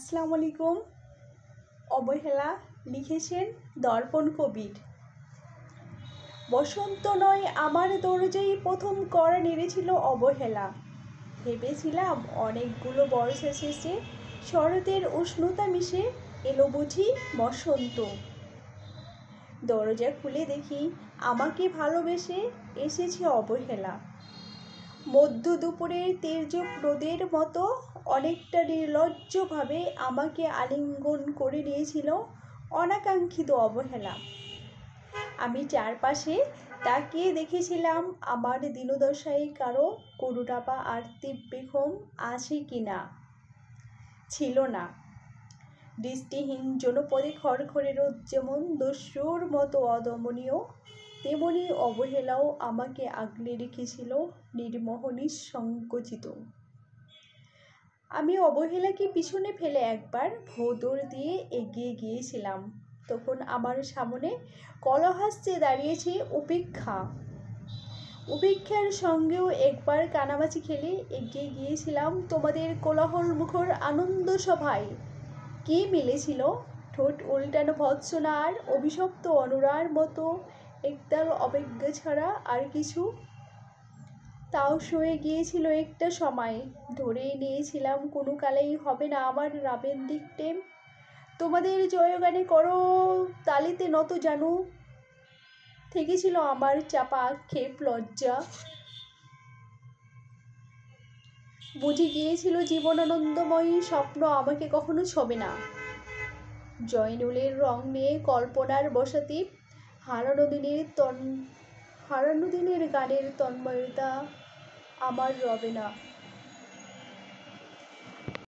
আসসালামু আলাইকুম। অবহেলা লিখেছেন দর্পণ কবির। বসন্ত নয় আমার দরজায় প্রথম কড়া নেড়েছিল অবহেলা। ভেবেছিলাম অনেকগুলো বর্ষা শেষে শরতের উষ্ণতা মিশে এলো বুঝি বসন্ত। দরজা খুলে দেখি আমাকে ভালোবেসে এসেছে অবহেলা। মধ্য দুপুরের তের্যক রোদের মতো অনেকটা নির্লজ্জভাবে আমাকে আলিঙ্গন করে নিয়েছিল অনাকাঙ্ক্ষিত অবহেলা। আমি চারপাশে তাকিয়ে দেখেছিলাম আমার দীনদশায় কারো করুণা বা আর্তির বেঘম আছে কিনা। ছিল না। দৃষ্টিহীন জনপদে খড়খড়ে রোদ যেমন দস্যুর মতো অদমনীয়, তেমনি অবহেলাও আমাকে আগলে রেখেছিল নির্মোহ নিঃসংকোচিত। আমি অবহেলাকে পিছনে ফেলে একবার ভোঁদড় দিয়ে এগিয়ে গিয়েছিলাম। তখন আমার সামনে কলহাস্যে দাঁড়িয়েছে উপেক্ষা। উপেক্ষার সঙ্গেও একবার কানামাছি খেলে এগিয়ে গিয়েছিলাম তোমাদের কোলাহলমুখর আনন্দ সভায়। কি মিলেছিল? ঠোঁট উল্টানো ভৎসনা আর অভিশপ্ত অনুরার মতো একতাল অবজ্ঞা ছাড়া আর কিছু। তাও সয়ে গিয়েছিল একটা সময়, ধরেই নিয়েছিলাম কোনো কালেই হবে না আমার রাবের দিকটেম। তোমাদের জয়গানে করো তালিতে নত জানু থেকেছিল আমার চাপা আক্ষেপ লজ্জা। বুঝে গিয়েছিল জীবনানন্দময়ী স্বপ্ন আমাকে কখনো ছোবে না। জয়নুলের রং নিয়ে কল্পনার বসতি, হারানো দিনের গানের তন্ময়তা আমার রবে না।